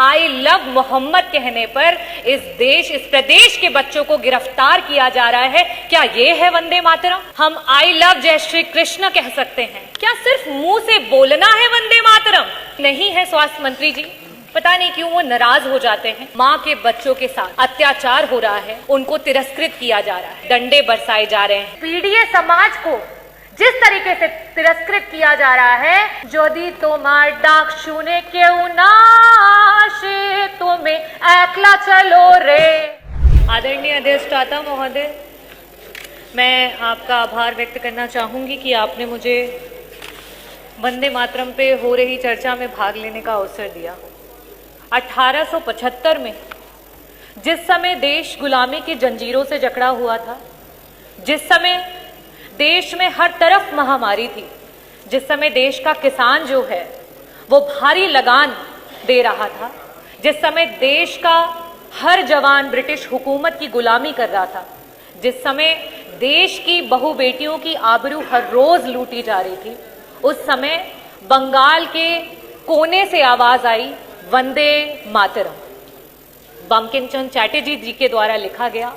I love Mohammad कहने पर इस प्रदेश के बच्चों को गिरफ्तार किया जा रहा है। क्या ये है वंदे मातरम? हम आई लव जय श्री कृष्ण कह सकते हैं। क्या सिर्फ मुंह से बोलना है वंदे मातरम? नहीं है स्वास्थ्य मंत्री जी, पता नहीं क्यों वो नाराज हो जाते हैं। माँ के बच्चों के साथ अत्याचार हो रहा है, उनको तिरस्कृत किया जा रहा है, डंडे बरसाए जा रहे हैं। पीड़ित समाज को जिस तरीके से तिरस्कृत किया जा रहा है, यदि तुम्हार डाक सुने क्यों ना आशे तुम्हें एकला चलो रे। आदरणीय अधिष्ठाता महोदय, मैं आपका आभार व्यक्त करना चाहूंगी कि आपने मुझे वंदे मातरम पे हो रही चर्चा में भाग लेने का अवसर दिया। 1875 में जिस समय देश गुलामी की जंजीरों से जकड़ा हुआ था, जिस समय देश में हर तरफ महामारी थी, जिस समय देश का किसान जो है वो भारी लगान दे रहा था, जिस समय देश का हर जवान ब्रिटिश हुकूमत की गुलामी कर रहा था, जिस समय देश की बहू बेटियों की आबरू हर रोज लूटी जा रही थी, उस समय बंगाल के कोने से आवाज आई वंदे मातरम। बंकिम चंद्र चटर्जी जी के द्वारा लिखा गया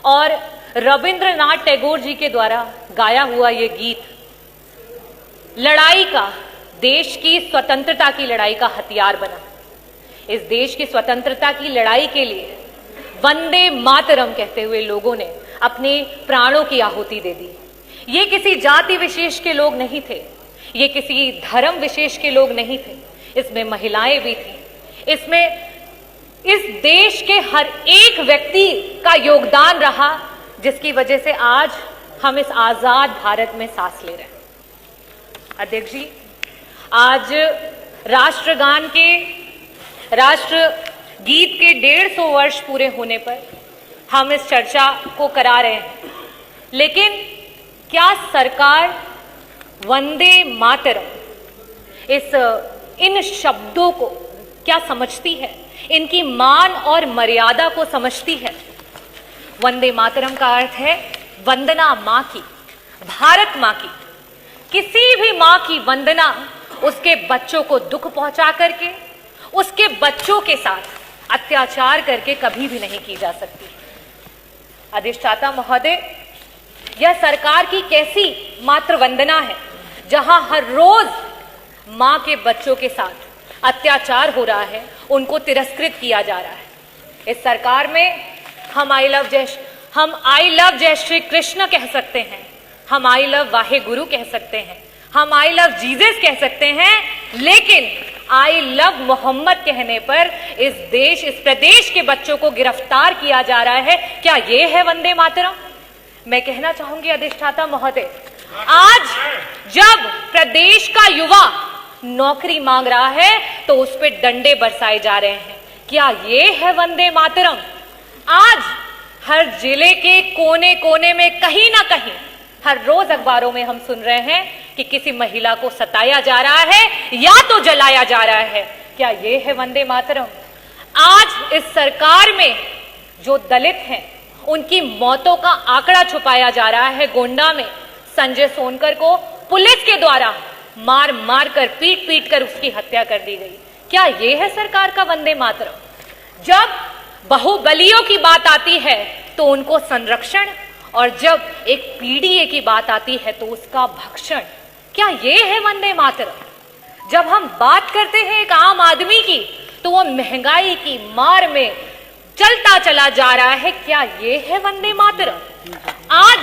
और रविंद्रनाथ टैगोर जी के द्वारा गाया हुआ ये गीत लड़ाई का, देश की स्वतंत्रता की लड़ाई का हथियार बना। इस देश की स्वतंत्रता की लड़ाई के लिए वंदे मातरम कहते हुए लोगों ने अपने प्राणों की आहुति दे दी। ये किसी जाति विशेष के लोग नहीं थे, ये किसी धर्म विशेष के लोग नहीं थे, इसमें महिलाएं भी थी, इसमें इस देश के हर एक व्यक्ति का योगदान रहा, जिसकी वजह से आज हम इस आजाद भारत में सांस ले रहे हैं। अध्यक्ष जी, आज राष्ट्रगान के, राष्ट्र गीत के 150 वर्ष पूरे होने पर हम इस चर्चा को करा रहे हैं, लेकिन क्या सरकार वंदे मातरम इन शब्दों को क्या समझती है? इनकी मान और मर्यादा को समझती है? वंदे मातरम का अर्थ है वंदना मां की, भारत मां की। किसी भी मां की वंदना उसके बच्चों को दुख पहुंचा करके, उसके बच्चों के साथ अत्याचार करके कभी भी नहीं की जा सकती। अधिष्ठाता महोदय, यह सरकार की कैसी मात्र वंदना है जहां हर रोज मां के बच्चों के साथ अत्याचार हो रहा है, उनको तिरस्कृत किया जा रहा है। इस सरकार में हम आई लव जय श्री कृष्ण कह सकते हैं, हम आई लव वाहे गुरु कह सकते हैं, हम आई लव जीसस कह सकते हैं, लेकिन आई लव मोहम्मद कहने पर इस प्रदेश के बच्चों को गिरफ्तार किया जा रहा है। क्या ये है वंदे मातरम? मैं कहना चाहूंगी अधिष्ठाता महोदय, आज जब प्रदेश का युवा नौकरी मांग रहा है तो उस पर डंडे बरसाए जा रहे हैं। क्या ये है वंदे मातरम? आज हर जिले के कोने कोने में कहीं ना कहीं हर रोज अखबारों में हम सुन रहे हैं कि किसी महिला को सताया जा रहा है या तो जलाया जा रहा है। क्या ये है वंदे मातरम? आज इस सरकार में जो दलित हैं उनकी मौतों का आंकड़ा छुपाया जा रहा है। गोंडा में संजय सोनकर को पुलिस के द्वारा मार मार कर, पीट पीट कर उसकी हत्या कर दी गई। क्या ये है सरकार का वंदे मातरम? जब बाहुबलियों की बात आती है तो उनको संरक्षण, और जब एक पीड़िए की बात आती है तो उसका भक्षण। क्या ये है वंदे मातरम? जब हम बात करते हैं एक आम आदमी की तो वो महंगाई की मार में चलता चला जा रहा है। क्या ये है वंदे मातरम? आज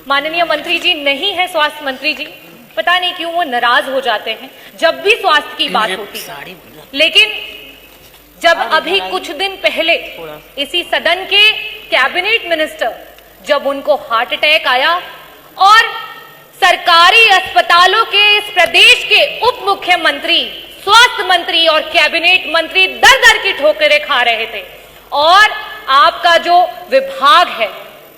माननीय मंत्री जी नहीं है, स्वास्थ्य मंत्री जी, पता नहीं क्यों वो नाराज हो जाते हैं जब भी स्वास्थ्य की बात होती है। लेकिन जब अभी कुछ दिन पहले इसी सदन के कैबिनेट मिनिस्टर, जब उनको हार्ट अटैक आया और सरकारी अस्पतालों के इस प्रदेश के उप मुख्यमंत्री, स्वास्थ्य मंत्री और कैबिनेट मंत्री दर दर की ठोकरें खा रहे थे और आपका जो विभाग है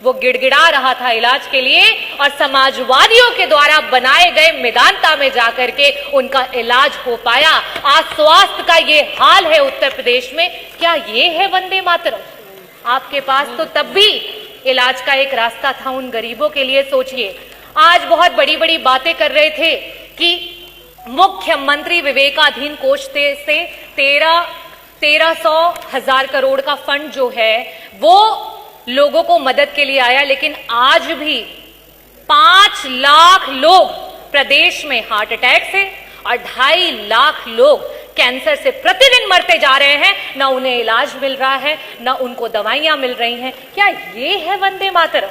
वो गिड़गिड़ा रहा था इलाज के लिए, और समाजवादियों के द्वारा बनाए गए मेदांता में जाकर के उनका इलाज हो पाया। आज स्वास्थ्य का ये हाल है उत्तर प्रदेश में। क्या ये है वंदे मातरम? आपके पास तो तब भी इलाज का एक रास्ता था उन गरीबों के लिए। सोचिए, आज बहुत बड़ी बड़ी बातें कर रहे थे कि मुख्यमंत्री विवेकाधीन कोष से 13 1300,000 करोड़ का फंड जो है वो लोगों को मदद के लिए आया, लेकिन आज भी 5 लाख लोग प्रदेश में हार्ट अटैक से और 2.5 लाख लोग कैंसर से प्रतिदिन मरते जा रहे हैं। ना उन्हें इलाज मिल रहा है, ना उनको दवाइयां मिल रही हैं। क्या ये है वंदे मातरम?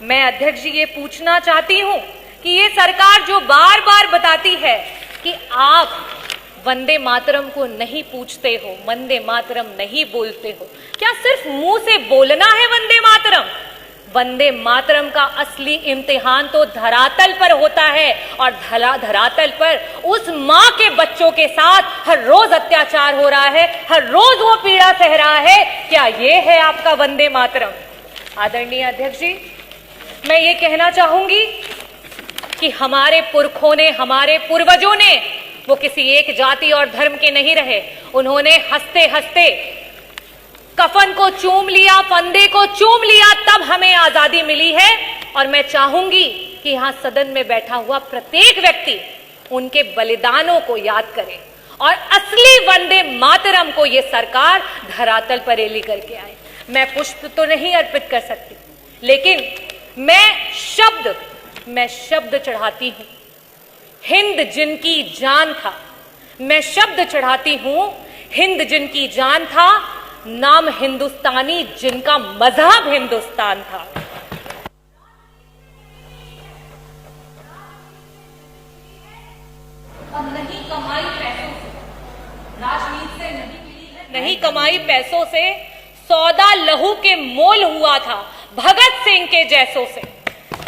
मैं अध्यक्ष जी ये पूछना चाहती हूं कि ये सरकार जो बार बार बताती है कि आप वंदे मातरम को नहीं पूछते हो, वंदे मातरम नहीं बोलते हो, क्या सिर्फ मुंह से बोलना है वंदे मातरम? वंदे मातरम का असली इम्तिहान तो धरातल पर होता है, और धरातल पर उस मां के बच्चों के साथ हर रोज अत्याचार हो रहा है, हर रोज वो पीड़ा सह रहा है। क्या ये है आपका वंदे मातरम? आदरणीय अध्यक्ष जी, मैं ये कहना चाहूंगी कि हमारे पुरखों ने, हमारे पूर्वजों ने, वो किसी एक जाति और धर्म के नहीं रहे। उन्होंने हंसते हंसते कफन को चूम लिया, फंदे को चूम लिया, तब हमें आजादी मिली है। और मैं चाहूंगी कि यहां सदन में बैठा हुआ प्रत्येक व्यक्ति उनके बलिदानों को याद करे और असली वंदे मातरम को ये सरकार धरातल पर लेकर के आए। मैं पुष्प तो नहीं अर्पित कर सकती, लेकिन मैं शब्द चढ़ाती हूं। हिंद जिनकी जान था, मैं शब्द चढ़ाती हूं। हिंद जिनकी जान था, नाम हिंदुस्तानी जिनका मजहब हिंदुस्तान था। और नहीं कमाई पैसों से, राजनीति से नहीं मिली है, नहीं कमाई पैसों से, सौदा लहू के मोल हुआ था भगत सिंह के जैसों से।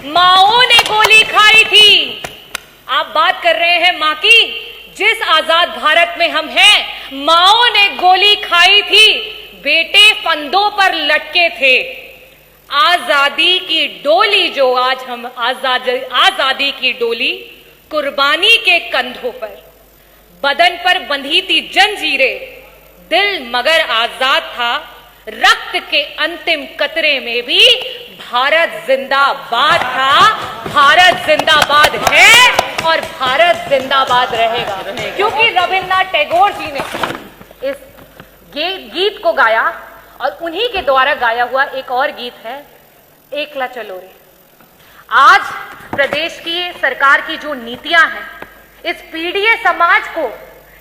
माओं ने गोली खाई थी। आप बात कर रहे हैं मां की, जिस आजाद भारत में हम हैं, माओं ने गोली खाई थी, बेटे फंदों पर लटके थे। आजादी की डोली जो आज हम आजादी की डोली कुर्बानी के कंधों पर, बदन पर बंधी थी जंजीरें, दिल मगर आजाद था। रक्त के अंतिम कतरे में भी भारत जिंदाबाद था। भारत जिंदाबाद है और भारत जिंदाबाद रहेगा, क्योंकि रविन्द्रनाथ टैगोर जी ने इस गीत को गाया, और उन्हीं के द्वारा गाया हुआ एक और गीत है, एकला चलो रे। आज प्रदेश की सरकार की जो नीतियां हैं, इस पीड़ित समाज को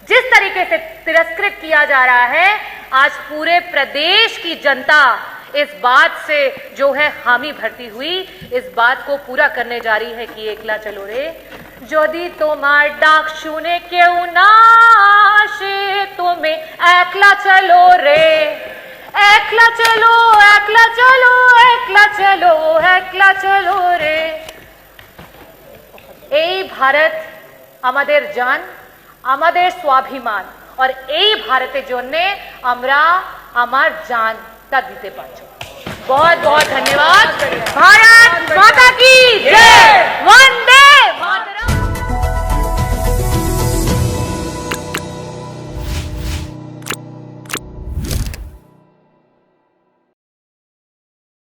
जिस तरीके से तिरस्कृत किया जा रहा है, आज पूरे प्रदेश की जनता इस बात से जो है हामी भरती हुई, इस बात को पूरा करने जा रही है कि एकला चलो रे। যদি তোমার ডাক শুনে কেউ না আসে, তুমি একলা চলো রে, একলা চলো, একলা চলো, একলা চলো, একলা চলো রে। এই ভারত আমাদের জান, আমাদের স্বাভিমান, और এই ভারতের জন্য আমরা আমার জানটা দিতে পারছি। बहुत बहुत धन्यवाद। भारत माता की जय। वंदे